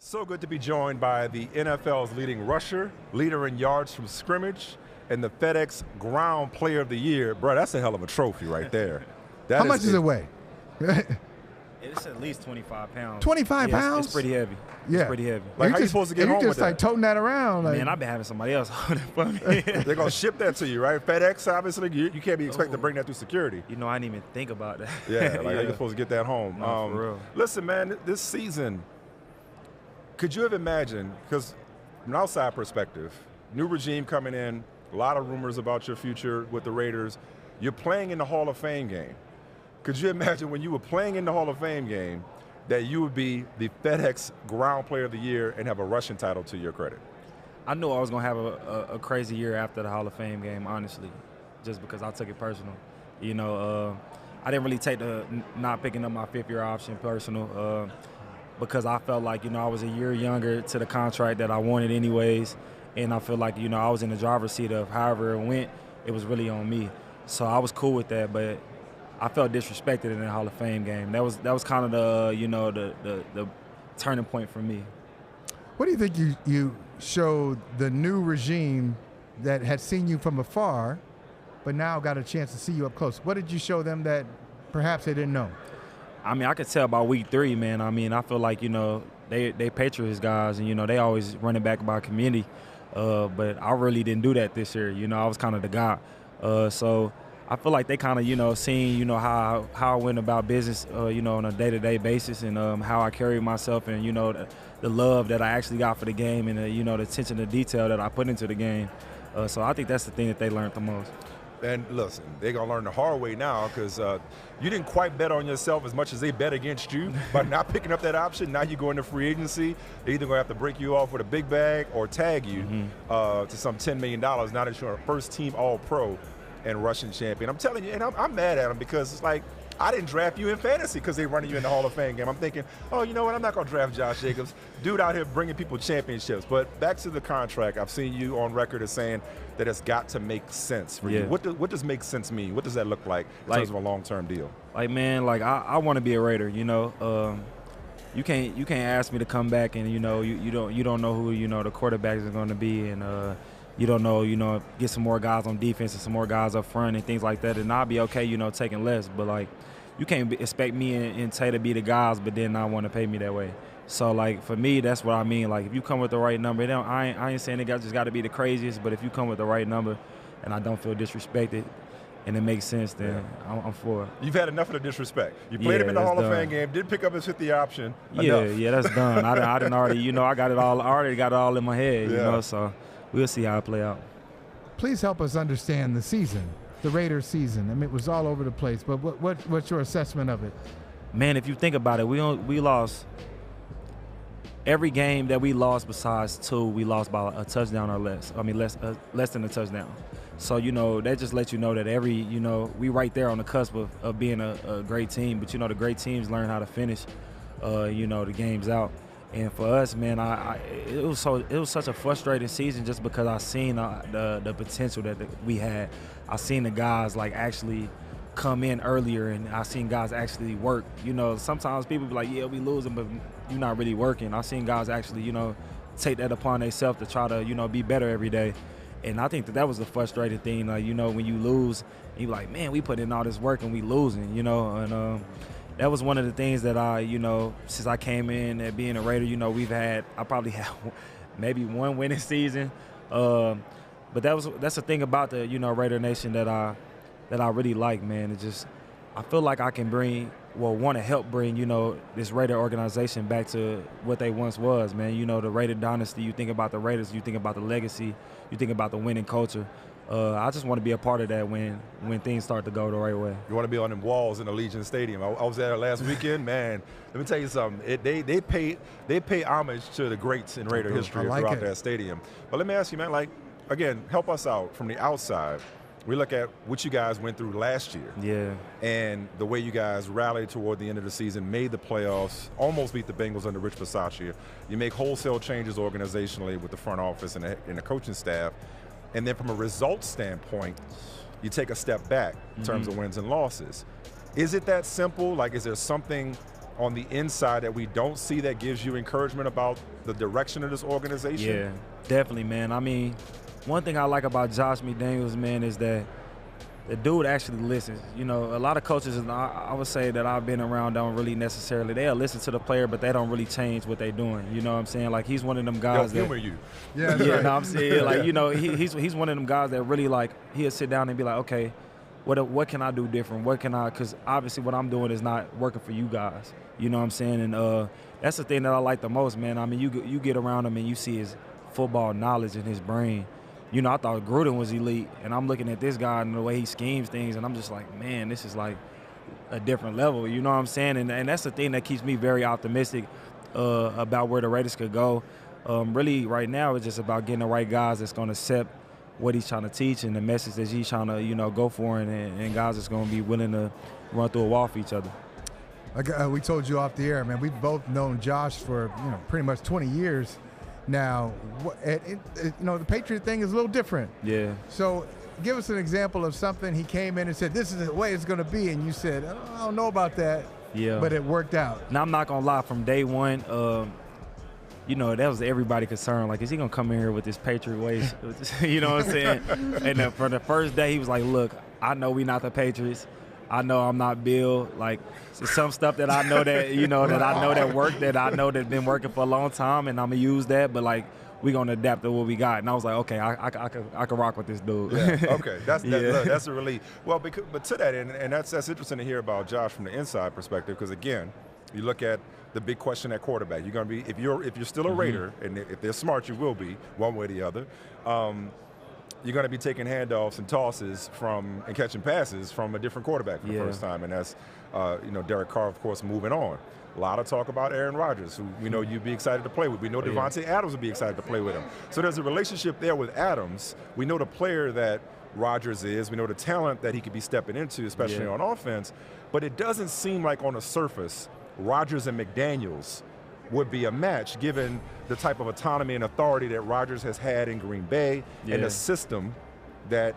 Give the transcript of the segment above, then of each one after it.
So good to be joined by the NFL's leading rusher, leader in yards from scrimmage, and the FedEx Ground Player of the Year. Bro, that's a hell of a trophy right there. How much does it weigh? It's at least 25 pounds. 25 pounds? It's pretty heavy. Yeah. It's pretty heavy. Like, how you supposed to get home with that? You just like toting that around. Like, Man, I've been having somebody else hold it for me. They're going to ship that to you, right? FedEx, obviously, you can't be expected to bring that through security. You know, I didn't even think about that. Yeah, like you're supposed to get that home. No, for real. Listen, man, this season, could you have imagined, because from an outside perspective, new regime coming in, a lot of rumors about your future with the Raiders, you're playing in the Hall of Fame game. Could you imagine when you were playing in the Hall of Fame game that you would be the FedEx Ground Player of the Year and have a rushing title to your credit? I knew I was going to have a crazy year after the Hall of Fame game, honestly, just because I took it personal. You know, I didn't really take the not picking up my fifth-year option personal because I felt like, you know, I was a year younger to the contract that I wanted anyways, and I feel like, you know, I was in the driver's seat of however it went, it was really on me. So I was cool with that, but I felt disrespected in the Hall of Fame game. That was kind of the, you know, the turning point for me. what do you think you showed the new regime that had seen you from afar, but now got a chance to see you up close? What did you show them that perhaps they didn't know? I mean, I could tell by week 3, man. I mean, I feel like, you know, they Patriots guys, and, you know, they always running back by community. But I really didn't do that this year. You know, I was kind of the guy. So I feel like they kind of, you know, seeing, you know, how I went about business, you know, on a day-to-day basis, and how I carried myself, and, you know, the love that I actually got for the game, and, you know, the attention to detail that I put into the game. So I think that's the thing that they learned the most. And listen, they're going to learn the hard way now because you didn't quite bet on yourself as much as they bet against you by not picking up that option. Now you go into free agency. They're either going to have to break you off with a big bag or tag you to some $10 million now that you're a first-team All-Pro and Russian champion. I'm telling you, and I'm mad at them because it's like, I didn't draft you in fantasy because they're running you in the Hall of Fame game. I'm thinking, oh, you know what, I'm not going to draft Josh Jacobs. Dude out here bringing people championships. But back to the contract, I've seen you on record as saying that it's got to make sense for you. What does make sense mean? What does that look like in terms of a long-term deal? Like, man, like I want to be a Raider, you know. You can't ask me to come back and, you know, you don't know who, you know, the quarterbacks are going to be, and you don't know, you know, get some more guys on defense and some more guys up front and things like that, and I'll be okay, you know, taking less. But, like, you can't expect me and Tay to be the guys, but then not want to pay me that way. So, like, for me, that's what I mean. Like, if you come with the right number, I ain't saying it just got to be the craziest, but if you come with the right number and I don't feel disrespected and it makes sense, then I'm for it. You've had enough of the disrespect. You played him in the Hall of Fame game, did pick up his 50 option. Yeah, that's done. I didn't already, you know, I already got it all in my head, you know, so we'll see how it play out. Please help us understand the season, the Raiders season. I mean, it was all over the place, but what's your assessment of it? Man, if you think about it, we lost every game that we lost besides 2, we lost by a touchdown or less. I mean, less than a touchdown. So, you know, that just lets you know that you know, we right there on the cusp of being a great team. But, you know, the great teams learn how to finish, you know, the games out. And for us, man, it was such a frustrating season just because I seen the potential that we had. I seen the guys, like, actually come in earlier, and I seen guys actually work. You know, sometimes people be like, yeah, we losing, but you're not really working. I seen guys actually, you know, take that upon themselves to try to, you know, be better every day. And I think that was the frustrating thing, like, you know, when you lose, you're like, man, we put in all this work and we losing, you know. And that was one of the things that I, you know, since I came in at being a Raider, you know, I probably had maybe one winning season. But that's the thing about the, you know, Raider Nation that I really like, man. It just, I feel like I can want to help bring, you know, this Raider organization back to what they once was, man. You know, the Raider dynasty, you think about the Raiders, you think about the legacy, you think about the winning culture. I just want to be a part of that when things start to go the right way. You want to be on them walls in Allegiant Stadium. I was there last weekend, man. Let me tell you something. They pay homage to the greats in Raider history throughout that stadium. But let me ask you, man, like, again, help us out from the outside. We look at what you guys went through last year. Yeah. And the way you guys rallied toward the end of the season, made the playoffs, almost beat the Bengals under Rich Bisaccia. You make wholesale changes organizationally with the front office and the coaching staff. And then from a results standpoint, you take a step back in terms of wins and losses. Is it that simple? Like, is there something on the inside that we don't see that gives you encouragement about the direction of this organization? Yeah, definitely, man. I mean, one thing I like about Josh McDaniels, man, is that the dude actually listens. You know, a lot of coaches, and I would say that I've been around, don't really necessarily, they'll listen to the player, but they don't really change what they're doing. You know what I'm saying? Like, he's one of them guys They'll humor you. Yeah, yeah, right. no, I'm saying, like, you know, he's one of them guys that really, like, he'll sit down and be like, okay, what can I do different? What can I, because obviously what I'm doing is not working for you guys. You know what I'm saying? And that's the thing that I like the most, man. I mean, you get around him and you see his football knowledge in his brain. You know, I thought Gruden was elite, and I'm looking at this guy and the way he schemes things, and I'm just like, man, this is like a different level. You know what I'm saying? And that's the thing that keeps me very optimistic about where the Raiders could go. Really, right now, it's just about getting the right guys that's going to accept what he's trying to teach and the message that he's trying to, you know, go for, and guys that's going to be willing to run through a wall for each other. We told you off the air, man. We've both known Josh for pretty much 20 years now. The Patriot thing is a little different. Yeah. So give us an example of something he came in and said, this is the way it's going to be, and you said, I don't know about that. Yeah. But it worked out. Now, I'm not going to lie, from day one, you know, that was everybody concerned. Like, is he going to come in here with this Patriot ways? You know what I'm saying? And from the first day, he was like, look, I know we not the Patriots. I know I'm not Bill. Like, some stuff that I know that, you know, that I know that worked, that I know that's been working for a long time, and I'm going to use that. But, like, we're going to adapt to what we got. And I was like, okay, I can rock with this dude. Yeah, okay. That's a relief. Well, but to that end, and that's interesting to hear about Josh from the inside perspective, because, again, you look at the big question at quarterback. You're going to be, if you're still a Raider, and if they're smart, you will be, one way or the other, you're going to be taking handoffs and tosses and catching passes from a different quarterback for the first time, and that's, Derek Carr, of course, moving on. A lot of talk about Aaron Rodgers, who we know you'd be excited to play with. We know Devontae Adams would be excited to play with him. So there's a relationship there with Adams. We know the player that Rodgers is. We know the talent that he could be stepping into, especially on offense. But it doesn't seem like on the surface Rodgers and McDaniels would be a match, given the type of autonomy and authority that Rodgers has had in Green Bay and the system that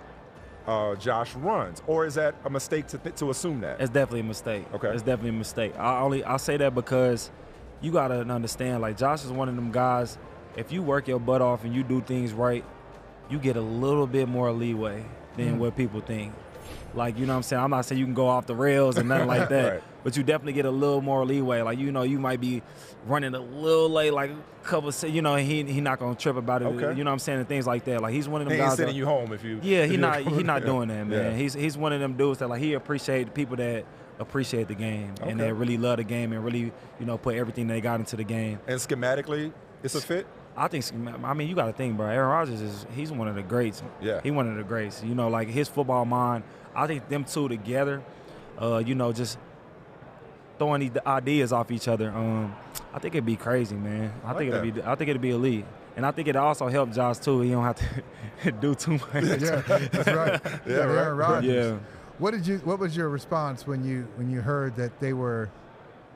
Josh runs. Or is that a mistake to assume that? It's definitely a mistake. Okay. It's definitely a mistake. I say that because you got to understand, like, Josh is one of them guys, if you work your butt off and you do things right, you get a little bit more leeway than what people think. Like, you know what I'm saying? I'm not saying you can go off the rails and nothing like that, right. But you definitely get a little more leeway. Like, you know, you might be running a little late, like a couple, you know, he not going to trip about it. Okay. You know what I'm saying? And things like that. Like, he's one of them He guys. ain't sending you home if you. Yeah, he not doing that, man. Yeah. He's one of them dudes that, like, he appreciate people that appreciate the game and that really love the game and really, you know, put everything they got into the game. And schematically, it's a fit? I mean, you got to think, bro. Aaron Rodgers he's one of the greats. Yeah. He's one of the greats. You know, like, his football mind, I think them two together, you know, just throwing these ideas off each other, I think it'd be crazy, man. I think it'd be elite. And I think it also helped Josh too. He don't have to do too much. Yeah, that's right. Aaron Rodgers. Yeah. What was your response when you heard that they were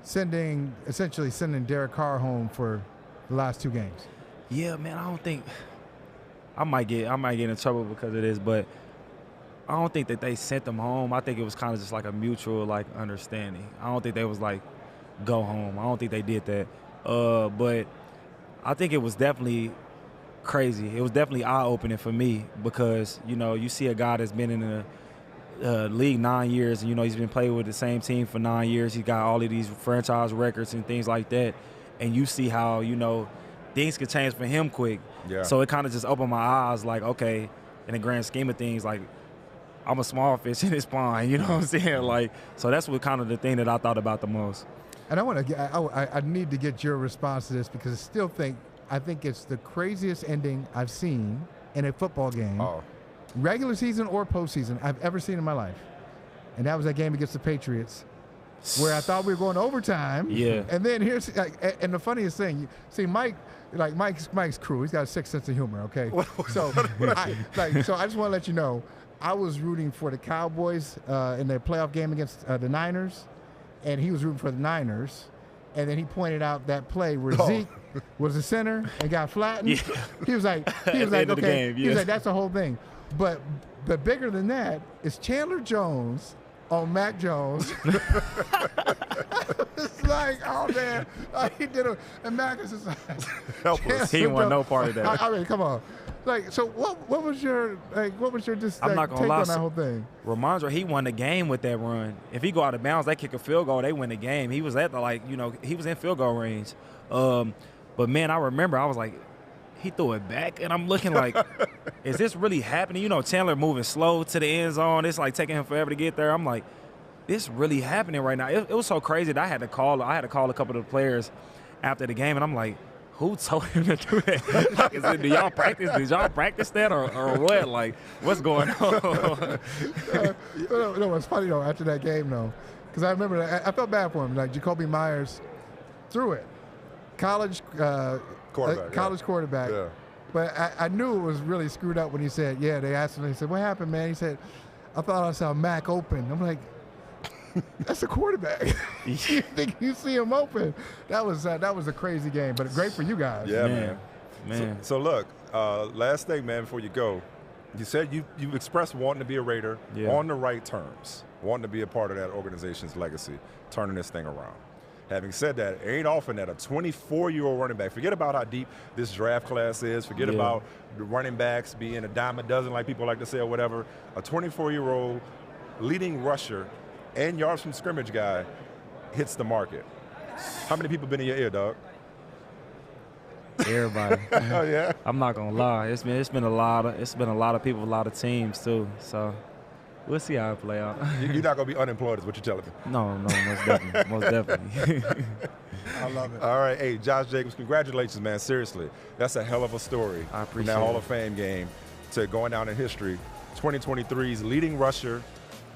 essentially sending Derek Carr home for the last two games? Yeah, man, I don't think I might get in trouble because of this, but I don't think that they sent them home. I think it was kind of just like a mutual, like, understanding. I don't think they was like, go home. I don't think they did that. But I think it was definitely crazy. It was definitely eye-opening for me because, you know, you see a guy that's been in the league 9 years, and, you know, he's been playing with the same team for 9 years. He's got all of these franchise records and things like that. And you see how, you know, things could change for him quick. Yeah. So it kind of just opened my eyes, like, okay, in the grand scheme of things, like, I'm a small fish in his pond, you know what I'm saying? Like, so that's what kind of the thing that I thought about the most. And I need to get your response to this because I think it's the craziest ending I've seen in a football game, regular season or postseason, I've ever seen in my life. And that was that game against the Patriots, where I thought we were going to overtime. Yeah. And then and the funniest thing, see, Mike's crew, he's got a sick sense of humor, okay? So I just want to let you know, I was rooting for the Cowboys in their playoff game against the Niners, and he was rooting for the Niners. And then he pointed out that play where Zeke was the center and got flattened. Yeah. He was like, okay. He was like, that's the whole thing. But bigger than that is Chandler Jones on Mac Jones. It's like, oh man, he did it, and Mac is just like, Helpless. He didn't want no part of that. I mean, come on. Like, so what was your just I'm not take gonna lie, on that whole thing? Ramondre, he won the game with that run. If he go out of bounds, they kick a field goal, they win the game. He was at he was in field goal range. But man, I remember I was like, he threw it back, and I'm looking like, is this really happening? You know, Chandler moving slow to the end zone. It's like taking him forever to get there. I'm like, this really happening right now. It was so crazy that I had to call a couple of the players after the game, and I'm like, who told him to do that? Like, did y'all practice? Did y'all practice that or what? Like, what's going on? What's funny though after that game though, because I remember I felt bad for him. Like Jacoby Myers threw it, college quarterback. Yeah. But I knew it was really screwed up when he said, yeah. They asked him. He said, what happened, man? He said, I thought I saw Mac open. I'm like, that's a quarterback. You think you see him open? That was a crazy game, but great for you guys. Yeah, man. So look, last thing, man, before you go, you said you expressed wanting to be a Raider on the right terms, wanting to be a part of that organization's legacy, turning this thing around. Having said that, it ain't often that a 24-year-old running back, forget about how deep this draft class is, forget about the running backs being a dime a dozen like people like to say or whatever, a 24-year-old leading rusher and yards from scrimmage guy hits the market. How many people been in your ear, dog? Everybody. Oh yeah. I'm not gonna lie. It's been a lot of people, a lot of teams too. So we'll see how it play out. You're not gonna be unemployed, is what you're telling me. No, most definitely. I love it. All right, hey, Josh Jacobs, congratulations, man. Seriously, that's a hell of a story. I from appreciate that Hall it. of Fame game to going down in history. 2023's leading rusher,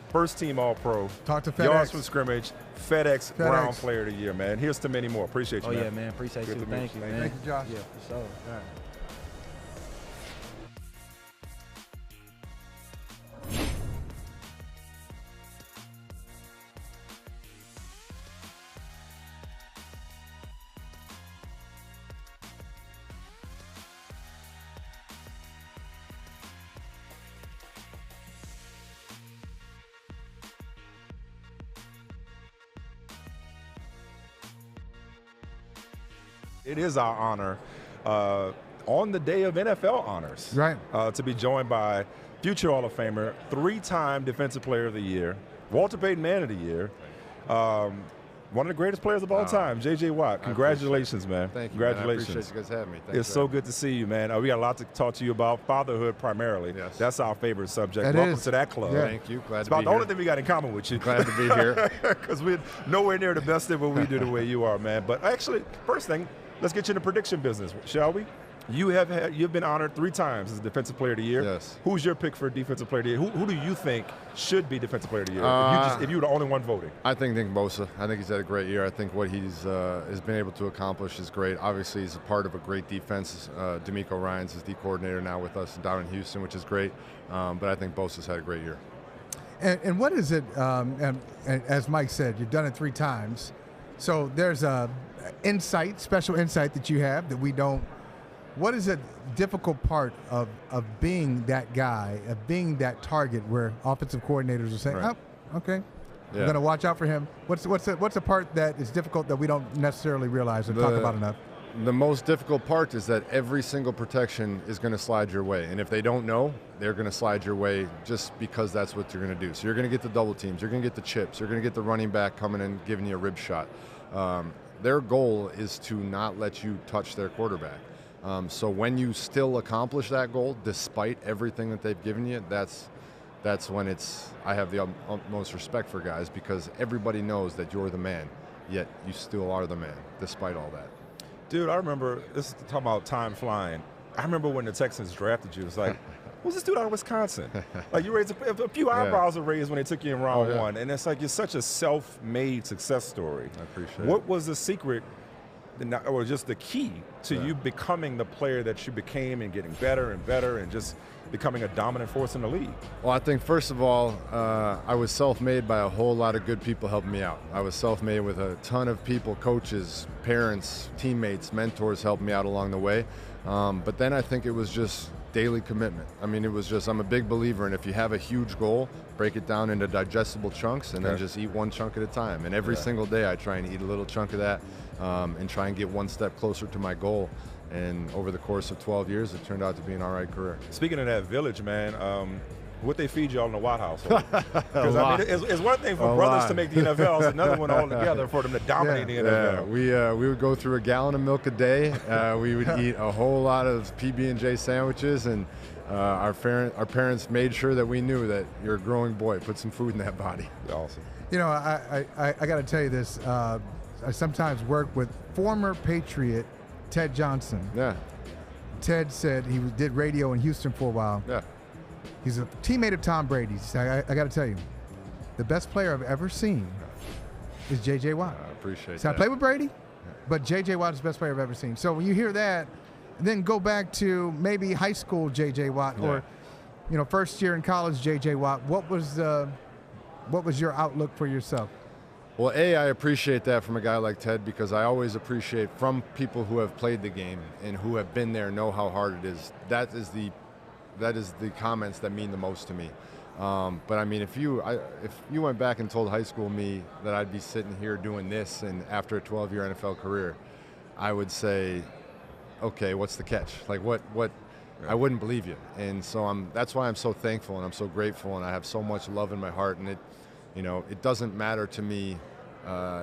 first team All-Pro. Talk to FedEx. Yards from scrimmage, FedEx Brown Player of the Year, man. Here's to many more. Appreciate you, Oh man. yeah, man. Appreciate Good you. to meet Thank you. you, man. Thank you, Josh. Yeah, for sure. All right. It is our honor on the day of NFL honors, Right. To be joined by future Hall of Famer, 3-time Defensive Player of the Year, Walter Payton Man of the Year, one of the greatest players of all time, J.J. Watt. Congratulations, man. Thank you, Congratulations. man. I appreciate you guys having me. Thanks It's for so having good to see you, man. We got a lot to talk to you about. Fatherhood primarily. Yes. That's our favorite subject. It Welcome is. to that club. Yeah. me. Thank you. Glad It's to be about the only here. thing we got in common with you. Glad to be here. Because we're nowhere near the best at what we do the way you are, man. But actually, first thing, let's get you in the prediction business, shall we? You've been honored 3 times as Defensive Player of the Year. Yes. Who's your pick for Defensive Player of the Year? Who do you think should be Defensive Player of the Year? If you were the only one voting. I think Nick Bosa. I think he's had a great year. I think what he's has been able to accomplish is great. Obviously, he's a part of a great defense. D'Amico Ryans is the coordinator now with us down in Houston, which is great. But I think Bosa's had a great year. And what is it, and as Mike said, you've done it 3 times. So there's a special insight that you have that we don't. What is a difficult part of being that guy, of being that target where offensive coordinators are saying, Right. oh, okay, Yeah. we're going to watch out for him. What's a part that is difficult that we don't necessarily realize or talk about enough? The most difficult part is that every single protection is going to slide your way. And if they don't know, they're going to slide your way just because that's what you're going to do. So you're going to get the double teams. You're going to get the chips. You're going to get the running back coming in giving you a rib shot. Their goal is to not let you touch their quarterback. So when you still accomplish that goal, despite everything that they've given you, that's when I have the utmost respect for guys, because everybody knows that you're the man, yet you still are the man, despite all that. Dude, I remember, this is talking about time flying. I remember when the Texans drafted you, it was like, who's this dude out of Wisconsin? Like, you raised a few eyebrows were raised when they took you in round 1, and it's like you're such a self-made success story. I appreciate it. What was the secret, or just the key to you becoming the player that you became and getting better and better and just becoming a dominant force in the league? Well, I think first of all, I was self-made by a whole lot of good people helping me out. I was self-made with a ton of people, coaches, parents, teammates, mentors helping me out along the way. But then I think it was just daily commitment. I mean, it was just, I'm a big believer in if you have a huge goal, break it down into digestible chunks and then just eat one chunk at a time. And every single day I try and eat a little chunk of that and try and get one step closer to my goal. And over the course of 12 years, it turned out to be an all right career. Speaking of that village, man, what they feed y'all in the White House? Because I mean, it's one thing for brothers to make the NFL, it's another one altogether for them to dominate the NFL. Yeah, we would go through a gallon of milk a day. We would eat a whole lot of PB&J sandwiches, and our parents made sure that we knew that you're a growing boy. Put some food in that body. Awesome. You know, I got to tell you this. I sometimes work with former Patriot Ted Johnson. Yeah. Ted said he did radio in Houston for a while. Yeah. He's a teammate of Tom Brady's. He said, I got to tell you, the best player I've ever seen is J.J. Watt. I appreciate so that. I played with Brady, but J.J. Watt is the best player I've ever seen. So when you hear that, then go back to maybe high school J.J. Watt or, you know, first year in college J.J. Watt. What was your outlook for yourself? Well, I appreciate that from a guy like Ted because I always appreciate from people who have played the game and who have been there, know how hard it is. That is the comments that mean the most to me. But I mean, if you went back and told high school me that I'd be sitting here doing this and after a 12-year NFL career, I would say, okay, what's the catch? Like what? I wouldn't believe you. And so that's why I'm so thankful and I'm so grateful and I have so much love in my heart. And it doesn't matter to me.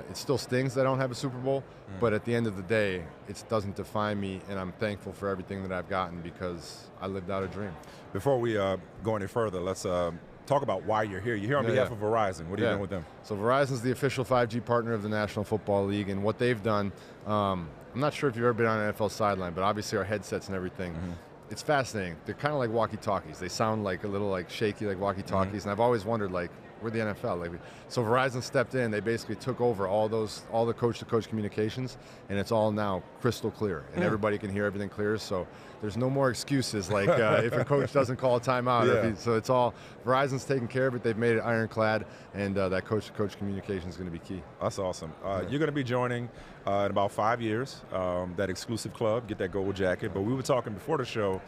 It still stings that I don't have a Super Bowl, but at the end of the day, it doesn't define me, and I'm thankful for everything that I've gotten because I lived out a dream. Before we go any further, let's talk about why you're here. You're here on behalf of Verizon. What are you doing with them? So Verizon's the official 5G partner of the National Football League, and what they've done, I'm not sure if you've ever been on an NFL sideline, but obviously our headsets and everything, it's fascinating. They're kind of like walkie-talkies. They sound like a little like shaky like walkie-talkies, and I've always wondered like, we're the NFL. So Verizon stepped in. They basically took over all the coach-to-coach communications, and it's all now crystal clear, and everybody can hear everything clear. So there's no more excuses like if a coach doesn't call a timeout. So it's all Verizon's taking care of it. They've made it ironclad, and that coach-to-coach communication is going to be key. That's awesome. You're going to be joining in about 5 years that exclusive club. Get that gold jacket. But we were talking before the show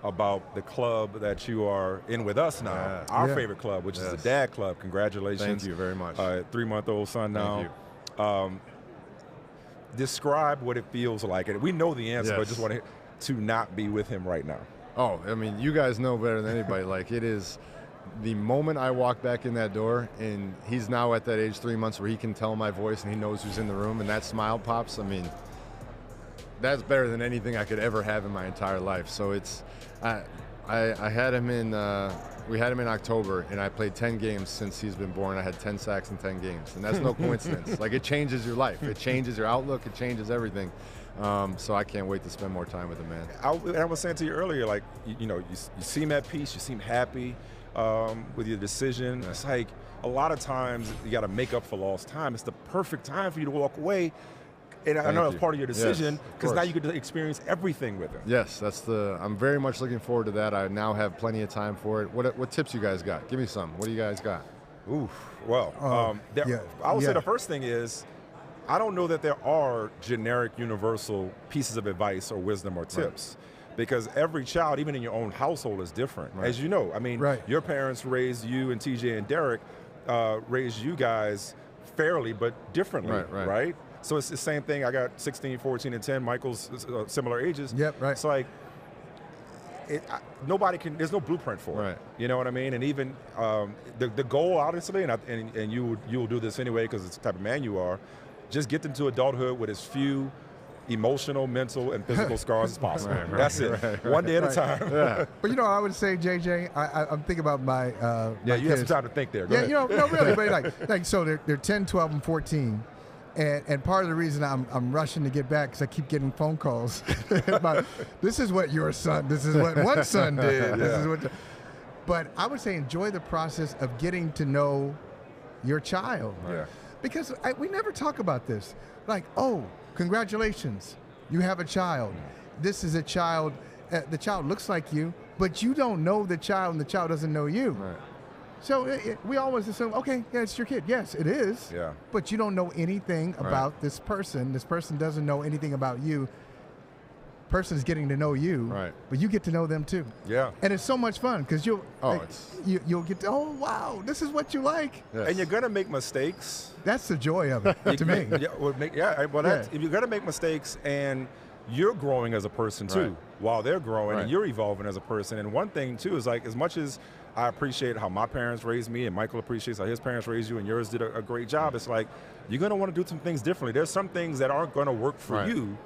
about the club that you are in with us now, our favorite club, which is the Dad Club. Congratulations. Thank you very much. 3-month-old son now. Thank you. Describe what it feels like. And we know the answer, but I just want to not be with him right now. Oh, I mean, you guys know better than anybody. Like, it is the moment I walk back in that door, and he's now at that age, 3 months, where he can tell my voice and he knows who's in the room, and that smile pops. I mean, that's better than anything I could ever have in my entire life. So it's, I had him in, we had him in October, and I played 10 games since he's been born. I had 10 sacks in 10 games, and that's no coincidence. Like, it changes your life. It changes your outlook. It changes everything. So I can't wait to spend more time with him, man. I was saying to you earlier, like, you seem at peace, you seem happy with your decision. It's like a lot of times you got to make up for lost time. It's the perfect time for you to walk away. And I know that's part of your decision because now you get to experience everything with him. Yes, I'm very much looking forward to that. I now have plenty of time for it. What tips you guys got? Give me some. What do you guys got? Ooh, well, I would say the first thing is, I don't know that there are generic, universal pieces of advice or wisdom or tips. Right. Because every child, even in your own household, is different. Right. As you know, I mean, your parents raised you and TJ and Derek, raised you guys fairly but differently, right? So it's the same thing. I got 16, 14, and 10. Michael's similar ages. Yep, right. It's like, there's no blueprint for it. Right. You know what I mean? And even the goal, honestly, and you will do this anyway because it's the type of man you are, just get them to adulthood with as few emotional, mental, and physical scars as possible. That's it. One day at a time. Yeah. But I would say, JJ, I'm thinking about my you kids. have some time to think there. Go ahead. No, really. But like so they're 10, 12, and 14. And part of the reason I'm rushing to get back because I keep getting phone calls about, this is what your son, this is what one son did. This is what. But I would say enjoy the process of getting to know your child. Yeah. Because we never talk about this. Like, oh, congratulations, you have a child. This is a child, the child looks like you, but you don't know the child and the child doesn't know you. Right. So we always assume, okay, yeah, it's your kid. Yes, it is. Yeah. But you don't know anything about this person. This person doesn't know anything about you. person is getting to know you, Right. but you get to know them too. Yeah. And it's so much fun because you'll it's- you'll get to, oh wow, this is what you like. Yes. And you're gonna make mistakes. That's the joy of it to me. If you're gonna make mistakes and you're growing as a person too, Right. while they're growing Right. and you're evolving as a person. And one thing too is like, as much as I appreciate how my parents raised me and Michael appreciates how his parents raised you and yours did a great job, it's like, you're gonna wanna do some things differently. There's some things that aren't gonna work for Right. you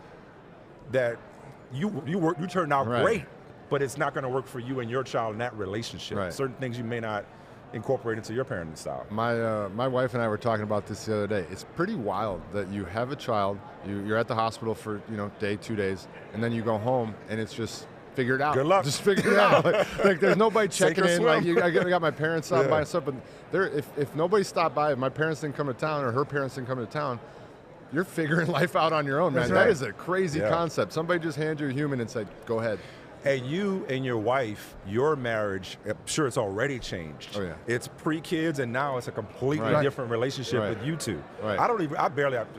that you turned out Right. great, but it's not gonna work for you and your child in that relationship. Right. Certain things you may not incorporate into your parenting style. My wife and I were talking about this the other day. It's pretty wild that you have a child, you're at the hospital for day, 2 days, and then you go home and it's just figure it out. Good luck. Just figure it out. Like there's nobody Sink checking or in. Like swim. I got my parents stopped Yeah. by and stuff, but if nobody stopped by, if my parents didn't come to town or her parents didn't come to town, you're figuring life out on your own, man. That's That right. is a crazy Yeah. concept. Somebody just hand you a human and said, go ahead. And you and your wife, your marriage, I'm sure it's already changed. Oh, yeah. It's pre-kids, and now it's a completely Right. different relationship Right. with you two. Right. I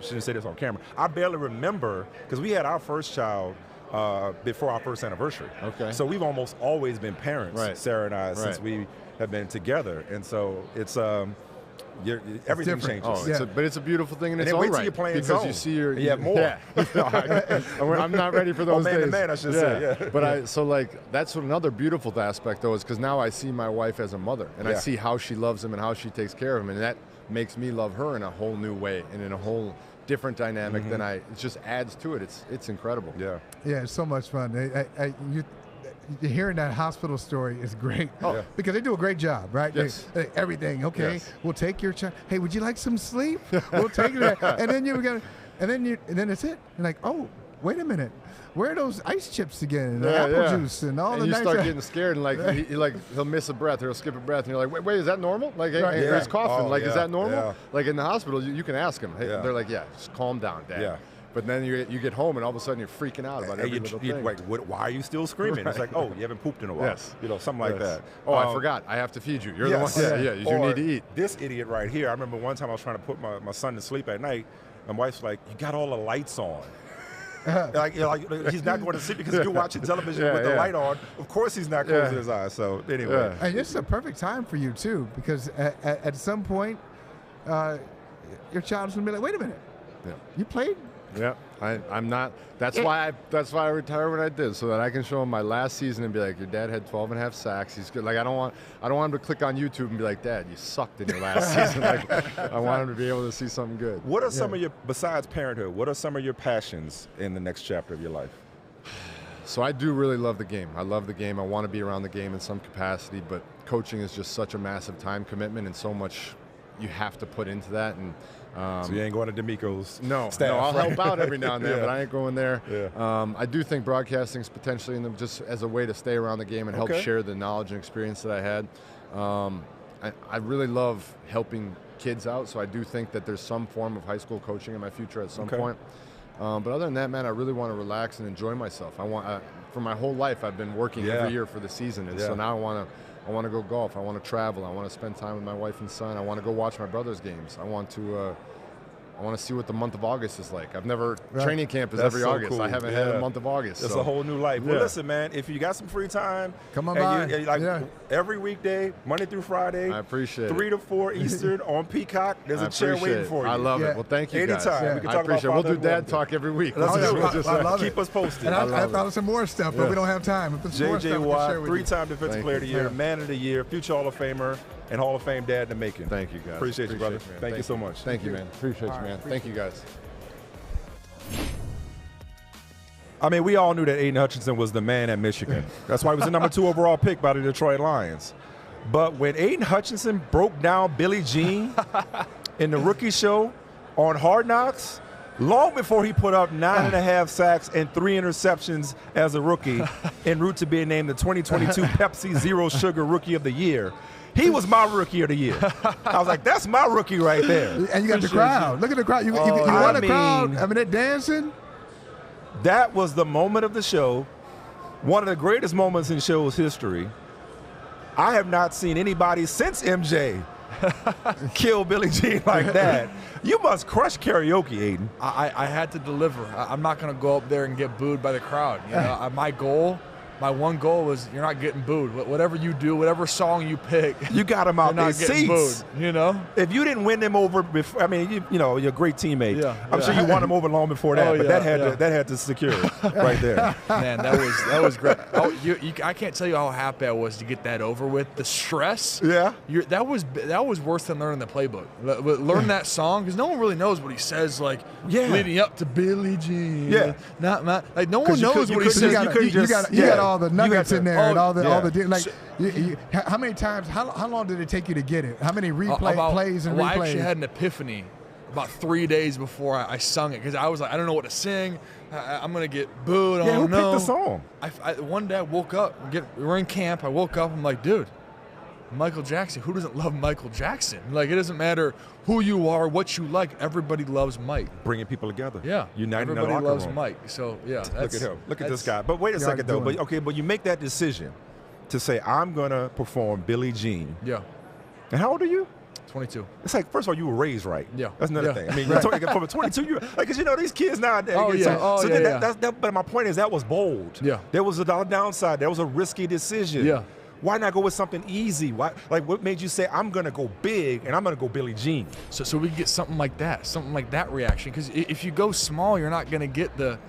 shouldn't say this on camera. I barely remember, because we had our first child before our first anniversary. Okay. So we've almost always been parents, Right. Sarah and I, since Right. we have been together. And so it's, everything different. changes. Oh, Yeah. but it's a beautiful thing in And its then own wait till right. you're playing because zone. you see your And you have more. Yeah. I'm not ready for those man days. to man, I should say, yeah. But so that's what another beautiful aspect though is because now I see my wife as a mother and I Yeah. see how she loves him and how she takes care of him, and that makes me love her in a whole new way and in a whole different dynamic than it just adds to it. It's incredible. Yeah. Yeah, it's so much fun. Hearing that hospital story is great because they do a great job, right? Yes. Everything, okay. Yes. We'll take your child. Hey, would you like some sleep? We'll take it. And then and then it's it. You're like, oh, wait a minute. Where are those ice chips again? And the apple juice and all and the you nice start getting scared and like he'll miss a breath or he'll skip a breath and you're like, wait, is that normal? Like Right. hey, Yeah. he's coughing. Oh, Like, is yeah. that normal? Yeah. Like in the hospital, you can ask him. Hey, Yeah. they're like, yeah, just calm down, Dad. Yeah. But then you get home and all of a sudden you're freaking out about And every little thing. like, why are you still screaming? It's like, oh, you haven't pooped in a while. Yes. Something like Yes. that. Oh, I forgot. I have to feed you. You're Yes. the one. Yeah, you Or need to eat. This idiot right here, I remember one time I was trying to put my son to sleep at night. My wife's like, you got all the lights on. like he's not going to sleep because you're watching television with the light on. Of course he's not closing his eyes. So anyway. And this is a perfect time for you too, because at some point, your child is gonna be like, wait a minute, you played? Yeah, I'm not. That's why I retired when I did, so that I can show him my last season and be like, your dad had 12.5 sacks. He's good. Like I don't want him to click on YouTube and be like, Dad, you sucked in your last season. Like I want him to be able to see something good. What are some of your, besides parenthood, what are some of your passions in the next chapter of your life? So I do really love the game. I love the game. I want to be around the game in some capacity, but coaching is just such a massive time commitment and so much you have to put into that. And So you ain't going to D'Amico's staff, no, I'll right? help out every now and then, Yeah. but I ain't going there. Yeah. I do think broadcasting is potentially just as a way to stay around the game and help Okay. share the knowledge and experience that I had. I really love helping kids out, so I do think that there's some form of high school coaching in my future at some Okay. point. But other than that, man, I really want to relax and enjoy myself. For my whole life, I've been working Yeah. every year for the season, and so Yeah. now I want to go golf. I want to travel. I want to spend time with my wife and son. I want to go watch my brother's games. I want to see what the month of August is like. Training camp is That's every so August. cool. I haven't had Yeah. a month of August. It's so. a whole new life. Well, Yeah. listen, man, if you got some free time, Come on and by. Yeah. every weekday, Monday through Friday, I appreciate 3 it. to 4 Eastern on Peacock, there's I a chair appreciate waiting it. for you. I love Yeah. it. Well, thank you Anytime. guys. We can Yeah. talk I about appreciate it. We'll do fatherhood. dad talk every week. Let's Oh, yeah. do it. I love Keep it. us posted. And I love thought it. of some more stuff, but we don't have time. If it's more J.J. stuff, we can Watt, share with you. 3-time Defensive Thank Player of you. the Year, Yeah. Man of the Year, future Hall of Famer, and Hall of Fame dad in the making. Thank you, guys. Appreciate you, brother. man. Thank you so much. Thank you, man. Appreciate All you, right, man. Thank you, guys. I mean, we all knew that Aidan Hutchinson was the man at Michigan. That's why he was the number 2 overall pick by the Detroit Lions. But when Aidan Hutchinson broke down Billie Jean in the rookie show on Hard Knocks, long before he put up 9.5 sacks and 3 interceptions as a rookie, en route to being named the 2022 Pepsi Zero Sugar Rookie of the Year, he was my Rookie of the Year. I was like, that's my rookie right there. And you got the crowd. Look at the crowd. You I want the crowd? mean- I mean, they're dancing. That was the moment of the show, one of the greatest moments in show's history. I have not seen anybody since MJ kill Billie Jean like that. You must crush karaoke, Aidan. I had to deliver. I'm not going to go up there and get booed by the crowd. You know, my one goal was you're not getting booed. Whatever you do, whatever song you pick, you got them out their seats. Booed, you know, if you didn't win them over before, I mean, you know, you're a great teammate. Yeah, I'm sure you won them over long before that, but that had to secure it right there. Man, that was great. I can't tell you how happy I was to get that over with. The stress, that was worse than learning the playbook. Learn that song because no one really knows what he says. Like leading up to Billie Jean. Yeah, like no one knows what he says. You got all the nuggets in there and all the like. How many times? How long did it take you to get it? How many plays and replays? I actually had an epiphany about 3 days before I sung it because I was like, I don't know what to sing. I'm gonna get booed. I don't know. Who picked the song? One day I woke up. We're in camp. I woke up. I'm like, dude, Michael Jackson. Who doesn't love Michael Jackson? Like, it doesn't matter who you are, what you like. Everybody loves Mike. Bringing people together. Yeah, uniting the locker room. Everybody loves Mike. So yeah, look at him. Look at this guy. But wait a second though. But you make that decision to say I'm gonna perform Billie Jean. Yeah. And how old are you? 22. It's like, first of all, you were raised right. Yeah. That's another thing. I mean, you're talking from a 22, you're like, because you know these kids nowadays. But my point is that was bold. Yeah. There was a downside. There was a risky decision. Yeah. Why not go with something easy? Why, like, what made you say I'm gonna go big and I'm gonna go Billie Jean? So we can get something like that reaction. Because if you go small, you're not gonna get that.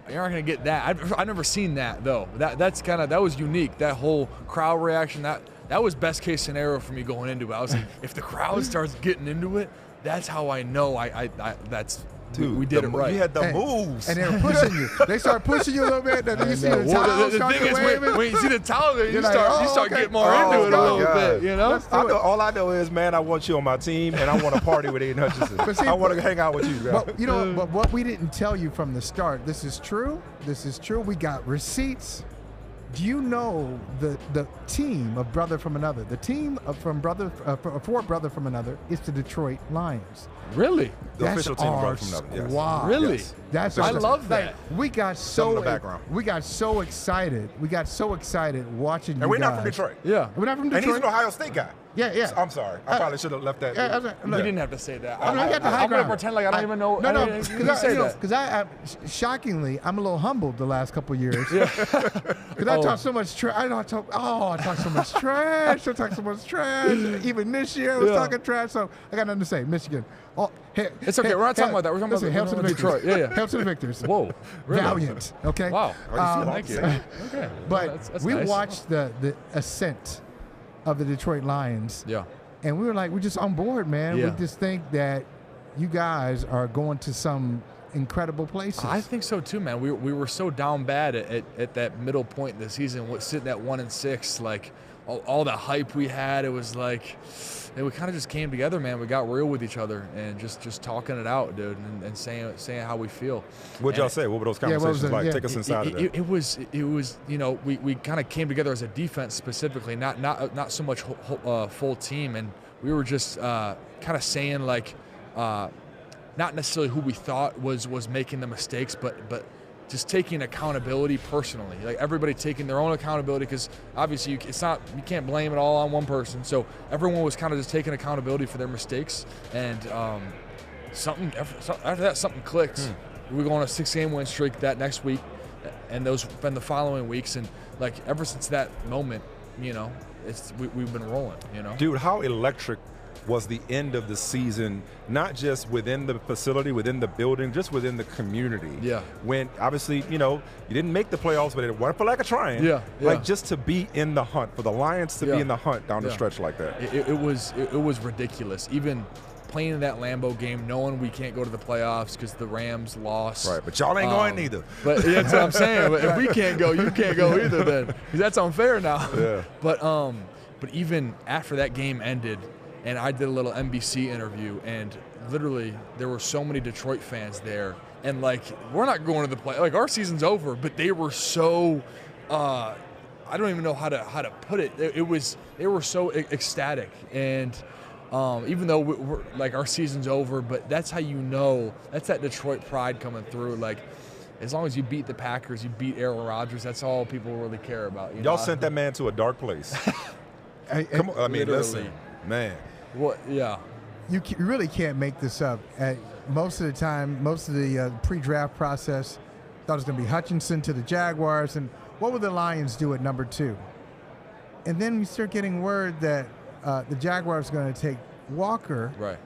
I've never seen that though. That was unique. That whole crowd reaction. That was best case scenario for me going into it. I was like, if the crowd starts getting into it, that's how I know Dude, we did it right. You had the moves. And they were pushing you. They started pushing you a little bit. Then you see the towel. The thing is, when you see the towel, you start getting more into it a little bit. You know? All I know is, man, I want you on my team, and I want to party with Aidan Hutchinson. I want to hang out with you. But, but what we didn't tell you from the start, this is true. We got receipts. Do you know the team of Brother from Another? The team for Brother from Another is the Detroit Lions. Really? The official team of Brother from Another. Yes. Wow. Really? Yes. I love that. We got so excited. We got so excited watching you guys. And we're not from Detroit. Yeah. We're not from Detroit. And he's an Ohio State guy. Yeah. I'm sorry. I probably should have left that. You didn't have to say that. I'm going to pretend like I don't even know. No, because I shockingly, I'm a little humbled the last couple of years. Because I talk so much trash. I talk so much trash. I talk so much trash. Even this year, I was talking trash. So I got nothing to say. Michigan. It's okay. We're not talking about that. We're talking about Hail to the Detroit. Yeah. Hail to the victors. Whoa. Really? Valiant. Okay. Wow. Thank you. Okay. But that's we nice. watched the ascent of the Detroit Lions. Yeah. And we were like, we're just on board, man. Yeah. We just think that you guys are going to some incredible places. I think so too, man. We were so down bad at that middle point in the season, sitting at 1-6, like all the hype we had. It was like we kind of just came together, man. We got real with each other and just talking it out, dude, and saying how we feel. What'd y'all say? What were those conversations like? Take us inside of that. It was we kind of came together as a defense specifically, not so much full team, and we were just kind of saying like not necessarily who we thought was making the mistakes, but just taking accountability personally, like everybody taking their own accountability, because obviously you can't blame it all on one person. So everyone was kind of just taking accountability for their mistakes, and after that something clicked. We go on a 6-game win streak that next week, and those been the following weeks, and like ever since that moment, we've been rolling. Dude, how electric was the end of the season, not just within the facility, within the building, just within the community. Yeah. When obviously, you didn't make the playoffs, but it went for like a trying. Yeah. Like just to be in the hunt, for the Lions to be in the hunt down the stretch like that. It was ridiculous. Even playing in that Lambeau game, knowing we can't go to the playoffs because the Rams lost. Right, but y'all ain't going either. But that's what I'm saying. But if we can't go, you can't go either then, because that's unfair now. Yeah. But even after that game ended, and I did a little NBC interview, and literally there were so many Detroit fans there, and like we're not going to the play, like our season's over, but they were so I don't even know how to put it. They were so ecstatic, and even though we're like our season's over, but that's how that's that Detroit pride coming through. Like as long as you beat the Packers, you beat Aaron Rodgers, that's all people really care about. Y'all sent that man to a dark place. Come on, I mean, literally. listen, man. What? Yeah. You really can't make this up. Most of the time, most of the pre-draft process thought it was going to be Hutchinson to the Jaguars, and what would the Lions do at number 2? And then we start getting word that the Jaguars are going to take Walker. Right.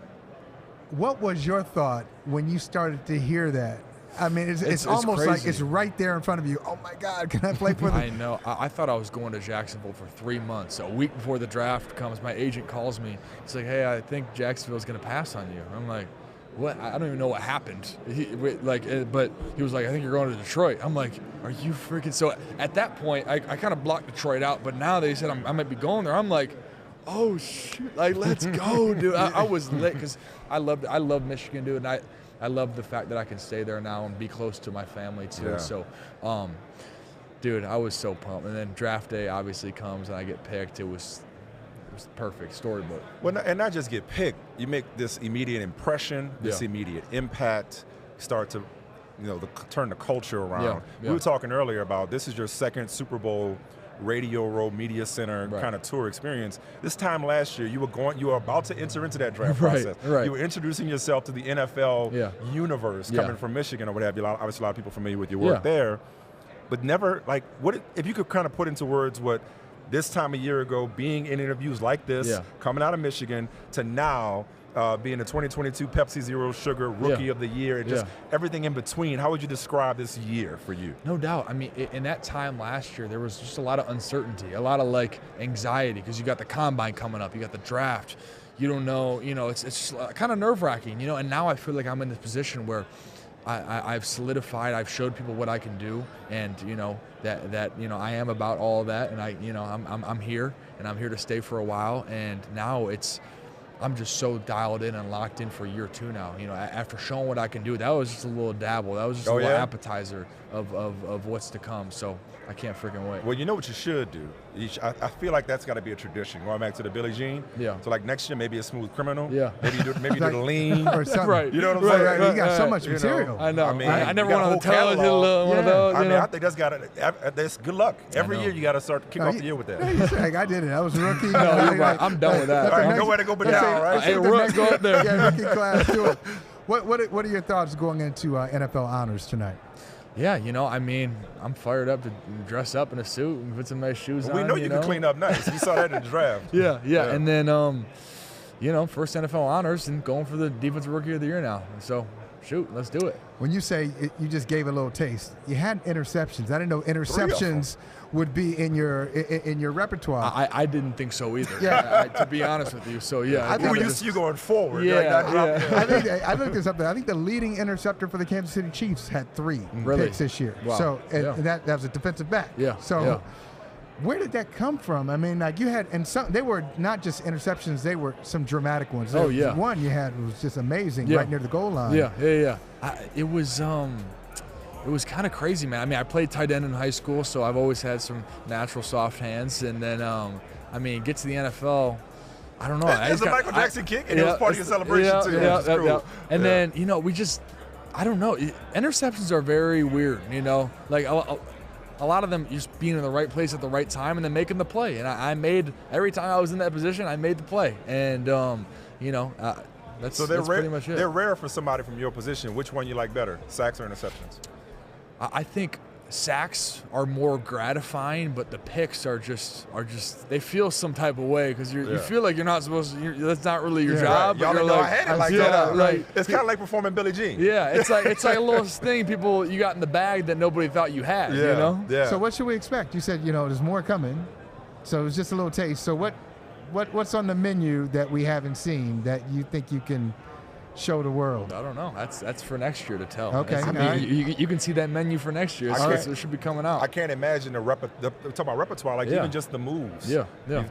What was your thought when you started to hear that? I mean, it's almost crazy. like it's right there in front of you. Oh, my God, can I play for them? I know. I thought I was going to Jacksonville for 3 months. A week before the draft comes, my agent calls me. He's like, hey, I think Jacksonville's going to pass on you. I'm like, what? I don't even know what happened. But he was like, I think you're going to Detroit. I'm like, are you freaking? So at that point, I kind of blocked Detroit out. But now they said I might be going there. I'm like, oh, shoot. Like, let's go, dude. I was lit because I love Michigan, dude. And I love the fact that I can stay there now and be close to my family too. Yeah. So, dude, I was so pumped. And then draft day obviously comes and I get picked. It was perfect storybook. Well, and not just get picked. You make this immediate impression, this immediate impact. Start to, turn the culture around. Yeah. We were talking earlier about this is your second Super Bowl Radio Row Media Center kind of tour experience. This time last year, you were about to enter into that draft process. Right. You were introducing yourself to the NFL universe, coming from Michigan or what have you. Obviously, a lot of people familiar with your work there, but never what if you could kind of put into words what this time a year ago, being in interviews like this, coming out of Michigan to now. Being the 2022 Pepsi Zero Sugar Rookie of the Year, and just everything in between. How would you describe this year for you? No doubt. I mean, in that time last year, there was just a lot of uncertainty, a lot of anxiety because you got the combine coming up, you got the draft. You don't know, it's just kind of nerve-wracking, And now I feel like I'm in this position where I've solidified, I've showed people what I can do, and that I am about all of that, and I'm here, and I'm here to stay for a while, and now I'm just so dialed in and locked in for year 2 now. After showing what I can do, that was just a little dabble. That was just a little appetizer of what's to come. So I can't freaking wait. Well, you know what you should do? I feel like that's got to be a tradition. Going back to the Billie Jean. Yeah. So next year, maybe a Smooth Criminal. Yeah. Maybe do the lean. Or something. Right. You know what I'm saying? Right. You got so much material. I know. I mean, I never you got went a on the whole television. catalog. One of those. I mean, I think that's good luck. Every year you got to start kick off the year with that. I did it. I was a rookie. No, you're right. I'm done with that. All right, nowhere to go but down, right? Hey, Rook, go up there. Yeah, rookie class. Do it. What are your thoughts going into NFL honors tonight? Yeah, I mean, I'm fired up to dress up in a suit and put some nice shoes on. We know you can clean up nice. You saw that in the draft. Yeah. And then, first NFL honors and going for the Defensive Rookie of the Year now. So, shoot, let's do it. When you say you just gave a little taste, you had interceptions. I didn't know interceptions would be in your repertoire. I didn't think so either. Yeah. To be honest with you. So yeah. I think we're used to you going forward. I looked this up. I think the leading interceptor for the Kansas City Chiefs had 3 picks this year. Wow. So and that was a defensive back. Yeah. So where did that come from? I mean, you had, and they were not just interceptions; they were some dramatic ones. Oh yeah. One you had was just amazing, right near the goal line. Yeah. It was kind of crazy, man. I mean, I played tight end in high school, so I've always had some natural soft hands. And then, get to the NFL, I don't know. It's a Michael Jackson kick, and it was part of your celebration, too. Yeah. And then, I don't know. Interceptions are very weird, a lot of them just being in the right place at the right time and then making the play. And I made, every time I was in that position, I made the play. And, that's pretty much it. They're rare for somebody from your position. Which one you like better, sacks or interceptions? I think sacks are more gratifying, but the picks are just they feel some type of way because you feel like you're not supposed to. That's not really your job. Right. Y'all know I had it like that. Right. It's kind of like performing Billie Jean. Yeah, it's like a little thing you got in the bag that nobody thought you had. Yeah. So what should we expect? You said there's more coming, so it was just a little taste. So what's on the menu that we haven't seen that you think you can show the world? I don't know. That's for next year to tell. Okay. You can see that menu for next year. It should be coming out. I can't imagine talking about repertoire, even just the moves. Yeah.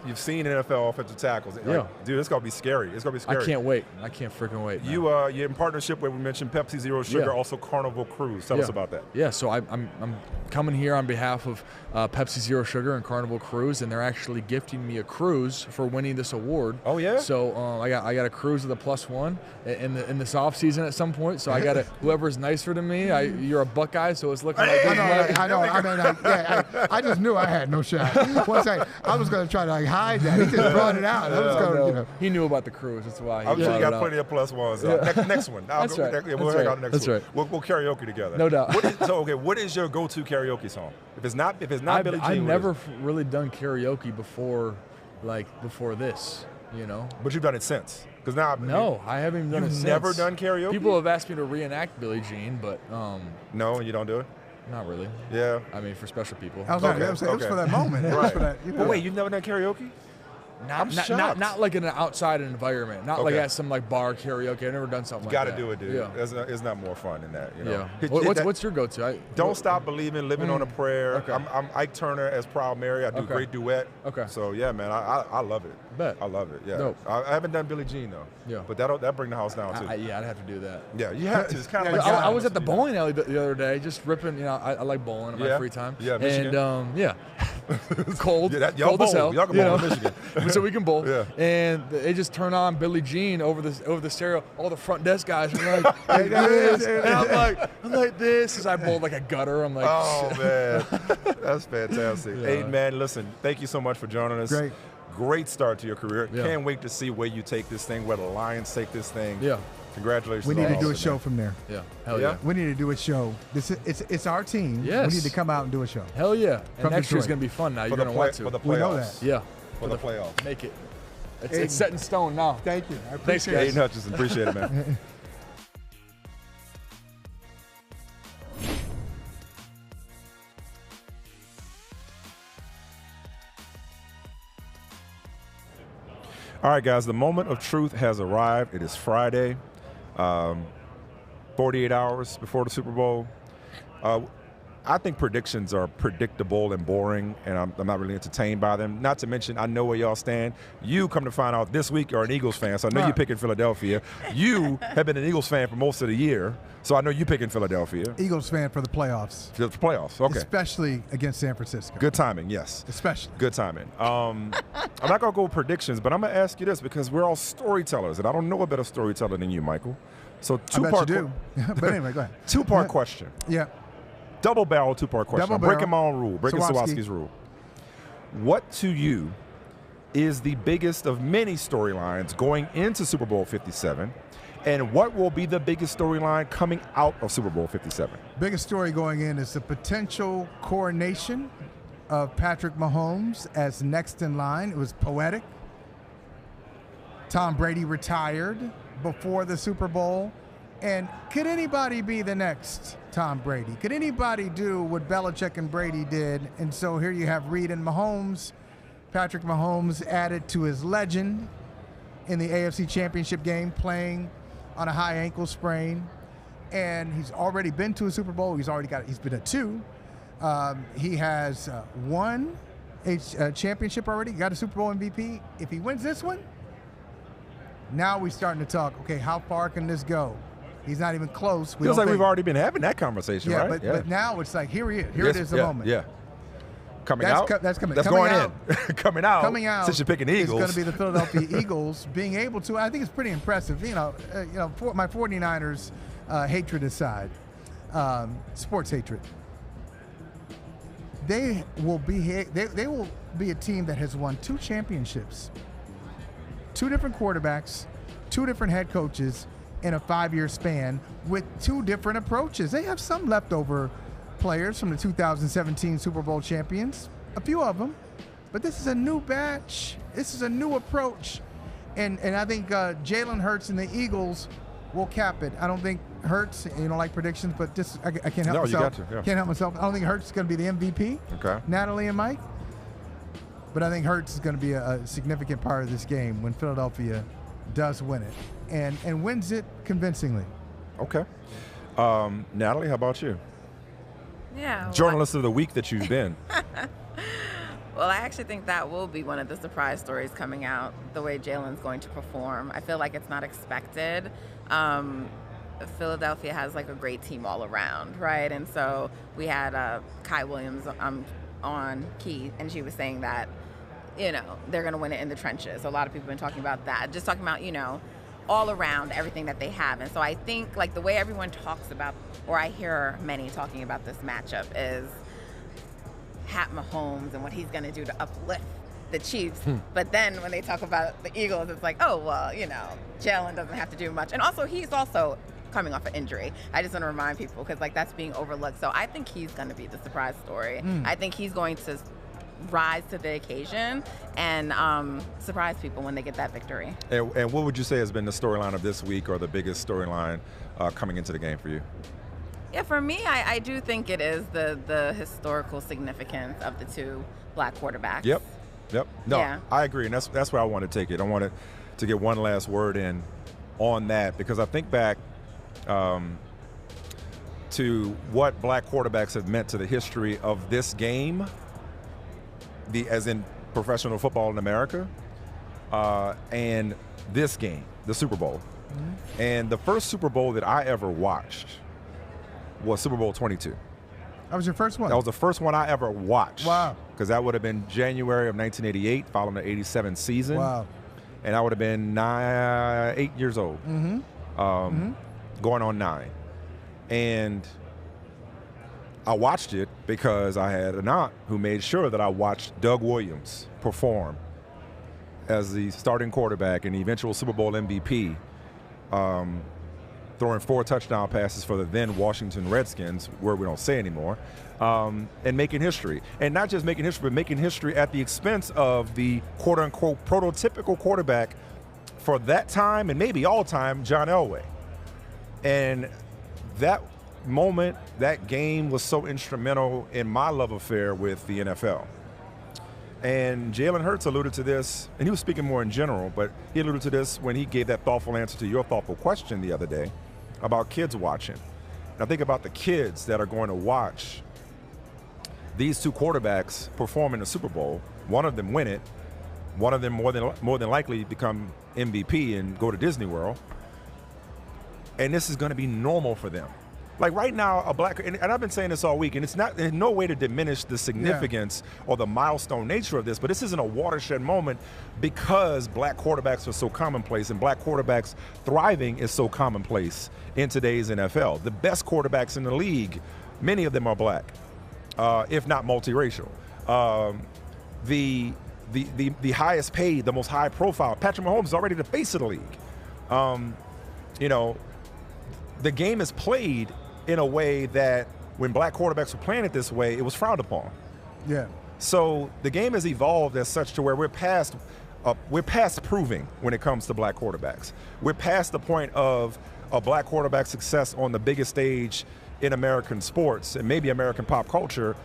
You've seen NFL offensive tackles. Dude, it's gonna be scary. It's gonna be scary. I can't wait. I can't freaking wait. You're in partnership with, we mentioned Pepsi Zero Sugar, also Carnival Cruise. Tell us about that. Yeah. So I'm coming here on behalf of Pepsi Zero Sugar and Carnival Cruise, and they're actually gifting me a cruise for winning this award. Oh yeah. So I got a cruise with a +1, and in this off season at some point. So I got to whoever's nicer to me. You're a Buckeye, so it's looking like I know. I mean, I just knew I had no shot. Once I was going to try to hide that. He just brought it out. I was going to, He knew about the cruise. That's why. I'm sure you got plenty of plus ones. Next one. That's right. We'll hang out the next one. Right. We'll karaoke together. No doubt. What is your go-to karaoke song? If it's not Billie Jean, I've never really done karaoke before this. But you've done it since. Because now no, I haven't even done it since. You've never done karaoke? People have asked me to reenact Billie Jean, but no, you don't do it? Not really. Yeah. I mean, for special people. I was like, it was for that moment. It was for that. But wait, you've never done karaoke? Not like in an outside environment. Not like at some like bar karaoke. I've never done something like that. Got to do it, dude. Yeah. It's not more fun than that. Yeah. What's your go-to? Don't Stop Believing, Living on a Prayer. Okay. I'm Ike Turner as Proud Mary. I do great duet. Okay. So yeah, man, I love it. Bet. I love it. Yeah. Dope. I haven't done Billie Jean though. Yeah. But that bring the house down too. I'd have to do that. Yeah, you have to. It's kind of like I was at the bowling alley the other day, just ripping. I like bowling in my free time. Yeah, Michigan. And it's cold. Yeah, cold as hell. Y'all can bowl in Michigan. So we can bowl. Yeah. And they just turn on Billie Jean over the stereo. All the front desk guys are like this, and I'm like this. As I bowled like a gutter. I'm like, oh man, that's fantastic. Yeah. Hey man, listen, thank you so much for joining us. Great start to your career. Yeah. Can't wait to see where you take this thing, where the Lions take this thing. Yeah. Congratulations. We need to do a man. show from there. Yeah. Hell yeah. We need to do a show. It's our team. Yes. We need to come out and do a show. Hell yeah. And next Detroit. year's going to be fun now. You're going to want to. For the playoffs. We know that. Yeah. For the playoffs. Make it. It's set in stone now. Thank you. I Thanks, appreciate guys. it. Aidan Hutchinson. Appreciate it, man. All right, guys, the moment of truth has arrived. It is Friday, 48 hours before the Super Bowl. I think predictions are predictable and boring, and I'm not really entertained by them. Not to mention, I know where y'all stand. You, come to find out this week, are an Eagles fan, so I know you're picking Philadelphia. You have been an Eagles fan for most of the year, so I know you're picking Philadelphia. Eagles fan for the playoffs. For the playoffs, okay. Especially against San Francisco. Good timing, yes. Especially. Good timing. I'm not going to go with predictions, but I'm going to ask you this because we're all storytellers, and I don't know a better storyteller than you, Michael. So two-part. I bet you do. But anyway, go ahead. Two-part question. Yeah. Double barrel, two-part question. Double I'm breaking my own rule, breaking Sawatsky's rule. What to you is the biggest of many storylines going into Super Bowl 57, and what will be the biggest storyline coming out of Super Bowl 57? Biggest story going in is the potential coronation of Patrick Mahomes as next in line. It was poetic. Tom Brady retired before the Super Bowl. And could anybody be the next Tom Brady? Could anybody do what Belichick and Brady did? And so here you have Reed and Mahomes. Patrick Mahomes added to his legend in the AFC Championship game, playing on a high ankle sprain. And he's already been to a Super Bowl. He's been at two. He has won a championship already. He got a Super Bowl MVP. If he wins this one, now we're starting to talk, okay, how far can this go? He's not even close. Feels like we've already been having that conversation, right? But now it's like, here he is. Here it is, the moment. Yeah. Coming out? That's coming. That's coming going out, in. Coming out. Coming out. Since you're picking Eagles. It's going to be the Philadelphia Eagles being able to. I think it's pretty impressive. For my 49ers hatred aside, sports hatred. They will be a team that has won 2 championships, 2 different quarterbacks, 2 different head coaches in a 5-year span with 2 different approaches. They have some leftover players from the 2017 Super Bowl champions, a few of them, but this is a new batch. This is a new approach. And I think Jalen Hurts and the Eagles will cap it. I don't think Hurts, you don't like predictions, but just I can't help myself. You got to, yeah. Can't help myself. I don't think Hurts is going to be the MVP. Okay. Natalie and Mike. But I think Hurts is going to be a significant part of this game when Philadelphia does win it. And wins it convincingly. Okay. Natalie, how about you? Yeah. Journalist of the week that you've been. Well, I actually think that will be one of the surprise stories coming out, the way Jalen's going to perform. I feel like it's not expected. Philadelphia has like a great team all around, right? And so we had Kai Williams on Key, and she was saying that, they're going to win it in the trenches. A lot of people have been talking about that. Just talking about, all around everything that they have. And so I think like the way everyone talks about, or I hear many talking about this matchup, is Pat Mahomes and what he's going to do to uplift the Chiefs. But then when they talk about the Eagles, it's like, oh, well, you know, Jalen doesn't have to do much. And also, he's also coming off an injury. I just want to remind people because like that's being overlooked. So I think he's going to be the surprise story. I think he's going to rise to the occasion and surprise people when they get that victory. And what would you say has been the storyline of this week, or the biggest storyline coming into the game for you? Yeah, for me, I do think it is the historical significance of the two black quarterbacks. Yep. No, Yeah. I agree, and that's where I want to take it. I wanted to get one last word in on that, because I think back to what black quarterbacks have meant to the history of this game, as in professional football in America, and this game, the Super Bowl. And the first Super Bowl that I ever watched was Super Bowl 22. That was your first one? That was the first one I ever watched. Wow. Because that would have been January of 1988, following the 87 season. Wow. And I would have been 8 years old, going on 9. And I watched it because I had an aunt who made sure that I watched Doug Williams perform as the starting quarterback and the eventual Super Bowl MVP, throwing 4 touchdown passes for the then Washington Redskins, where we don't say anymore, and making history. And not just making history, but making history at the expense of the quote-unquote prototypical quarterback for that time, and maybe all time, John Elway. And that moment, that game was so instrumental in my love affair with the NFL. And Jalen Hurts alluded to this, and he was speaking more in general, but he alluded to this when he gave that thoughtful answer to your thoughtful question the other day about kids watching. And I think about the kids that are going to watch these two quarterbacks perform in the Super Bowl. One of them win it. One of them more than likely become MVP and go to Disney World. And this is going to be normal for them. Like right now, and I've been saying this all week, and it's not in no way to diminish the significance or the milestone nature of this, but this isn't a watershed moment because black quarterbacks are so commonplace, and black quarterbacks thriving is so commonplace in today's NFL. The best quarterbacks in the league, many of them are black, if not multiracial. The highest paid, the most high profile, Patrick Mahomes is already the face of the league. You know, the game is played in a way that when black quarterbacks were playing it this way, it was frowned upon. Yeah. So the game has evolved as such to where we're past proving when it comes to black quarterbacks. We're past the point of a black quarterback success on the biggest stage in American sports and maybe American pop culture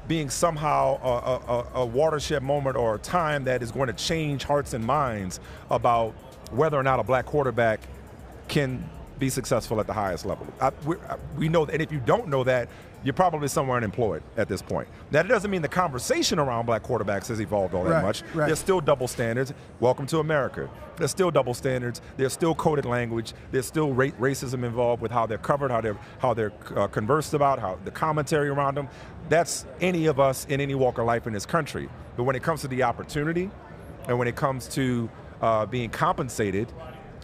being somehow a watershed moment or a time that is going to change hearts and minds about whether or not a black quarterback can be successful at the highest level. We know that, and if you don't know that, you're probably somewhere unemployed at this point. Now, that doesn't mean the conversation around black quarterbacks has evolved all that much. Right. There's still double standards. Welcome to America. There's still double standards. There's still coded language. There's still racism involved with how they're covered, how they're conversed about, how the commentary around them. That's any of us in any walk of life in this country. But when it comes to the opportunity, and when it comes to being compensated,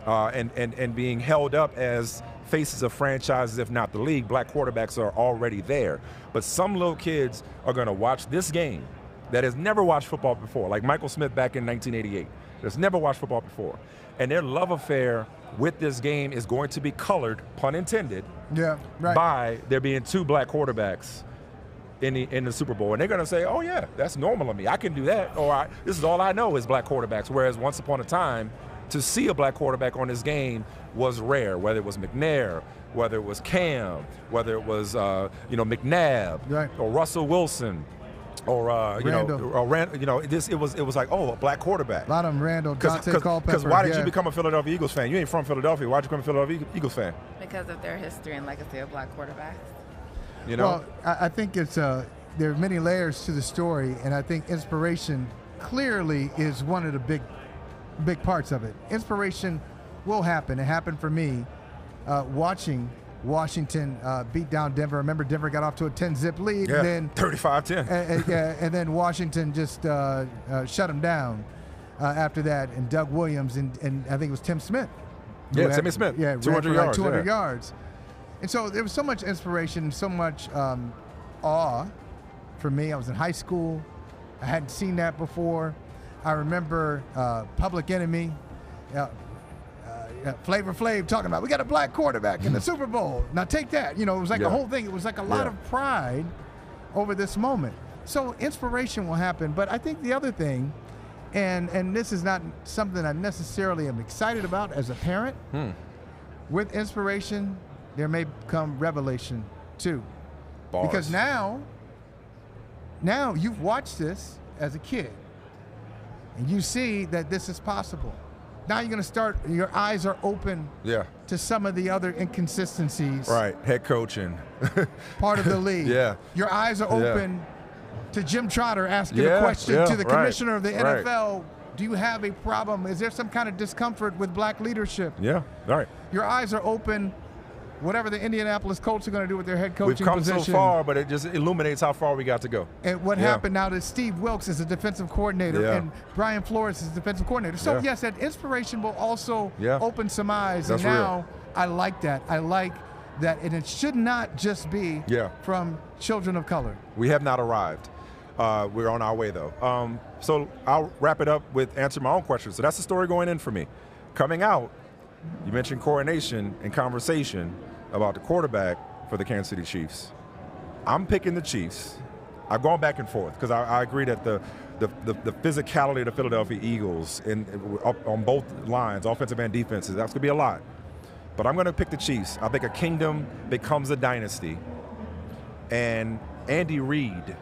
and being held up as faces of franchises, if not the league, black quarterbacks are already there. But some little kids are going to watch this game that has never watched football before, like Michael Smith back in 1988, that's never watched football before. And their love affair with this game is going to be colored, pun intended, by there being 2 black quarterbacks in the Super Bowl. And they're going to say, oh yeah, that's normal to me. I can do that. Or this is all I know is black quarterbacks. Whereas once upon a time, to see a black quarterback on this game was rare, whether it was McNair, whether it was Cam, whether it was McNabb, or Russell Wilson, or it was like, oh, a black quarterback. A lot of them, Randall, Dante Culpepper. Because why did you become a Philadelphia Eagles fan? You ain't from Philadelphia. Why did you become a Philadelphia Eagles fan? Because of their history and legacy of black quarterbacks. You know? Well, I think it's there are many layers to the story, and I think inspiration clearly is one of the big parts of it. Inspiration will happen. It happened for me watching Washington beat down Denver. I remember Denver got off to a 10-zip lead. Yeah, and then 35-10. And then Washington just shut them down after that. And Doug Williams and I think it was Tim Smith Yeah, Sammy Smith. Yeah, 200 ran for yards. 200 yeah. yards. And so there was so much inspiration, so much awe for me. I was in high school. I hadn't seen that before. I remember Public Enemy, Flavor Flav talking about, we got a black quarterback in the Super Bowl. Now take that. You know, it was like a whole thing. It was like a lot of pride over this moment. So inspiration will happen. But I think the other thing, and this is not something I necessarily am excited about as a parent, with inspiration, there may come revelation too. Bars. Because now you've watched this as a kid, and you see that this is possible. Now you're going to start, your eyes are open to some of the other inconsistencies. Right, head coaching. Part of the league. Your eyes are open to Jim Trotter asking a question to the commissioner of the NFL. Do you have a problem? Is there some kind of discomfort with black leadership? Yeah, right. Your eyes are open, whatever the Indianapolis Colts are going to do with their head coaching position. We've come so far, but it just illuminates how far we got to go. And what happened now that Steve Wilkes is a defensive coordinator and Brian Flores is a defensive coordinator. So yes, that inspiration will also open some eyes. That's and now real. I like that. I like that. And it should not just be from children of color. We have not arrived. We're on our way, though. So I'll wrap it up with answering my own question. So that's the story going in for me. Coming out, you mentioned coordination and conversation about the quarterback for the Kansas City Chiefs. I'm picking the Chiefs. I've gone back and forth because I agree that the physicality of the Philadelphia Eagles on both lines, offensive and defensive, that's going to be a lot. But I'm going to pick the Chiefs. I think a kingdom becomes a dynasty. And Andy Reid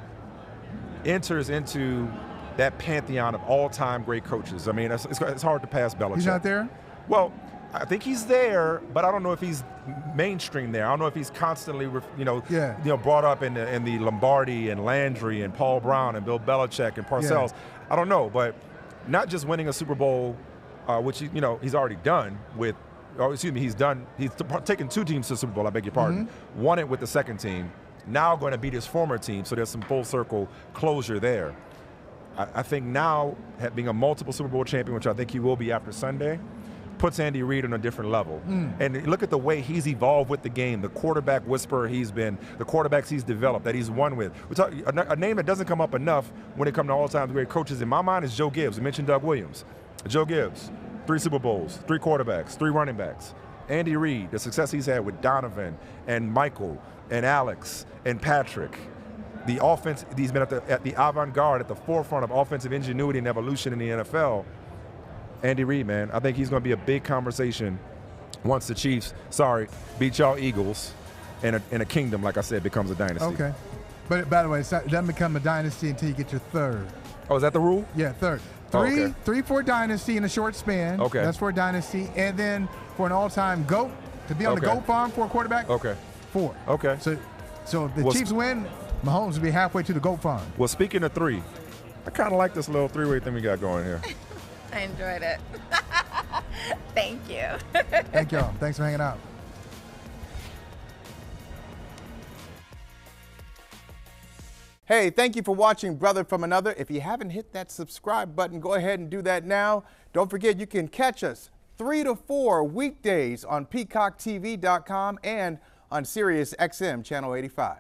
enters into that pantheon of all-time great coaches. I mean, it's hard to pass Belichick. He's not there? Well, I think he's there, but I don't know if he's mainstream there. I don't know if he's constantly, brought up in the Lombardi and Landry and Paul Brown and Bill Belichick and Parcells. I don't know, but not just winning a Super Bowl, which he's already done with. Or excuse me, he's taken 2 teams to the Super Bowl. I beg your pardon. Won it with the second team. Now going to beat his former team, so there's some full circle closure there. I think now being a multiple Super Bowl champion, which I think he will be after Sunday, puts Andy Reid on a different level. And look at the way he's evolved with the game, the quarterback whisperer he's been, the quarterbacks he's developed, that he's won with. A name that doesn't come up enough when it comes to all-time great coaches in my mind is Joe Gibbs. We mentioned Doug Williams. Joe Gibbs, 3 Super Bowls, 3 quarterbacks, 3 running backs. Andy Reid, the success he's had with Donovan and Michael and Alex and Patrick. The offense, he's been at the avant-garde, at the forefront of offensive ingenuity and evolution in the NFL. Andy Reid, man, I think he's going to be a big conversation once the Chiefs, beat y'all Eagles, and a kingdom, like I said, becomes a dynasty. Okay. But by the way, it doesn't become a dynasty until you get your third. Oh, is that the rule? Yeah, third. Three for a dynasty in a short span. Okay. That's for a dynasty. And then for an all-time GOAT, to be on the GOAT farm for a quarterback, 4. Okay. So if the Chiefs win, Mahomes will be halfway to the GOAT farm. Well, speaking of 3, I kind of like this little 3-way thing we got going here. I enjoyed it. Thank you. Thank y'all. Thanks for hanging out. Hey, thank you for watching Brother from Another. If you haven't hit that subscribe button, go ahead and do that now. Don't forget, you can catch us 3 to 4 weekdays on PeacockTV.com and on Sirius XM Channel 85.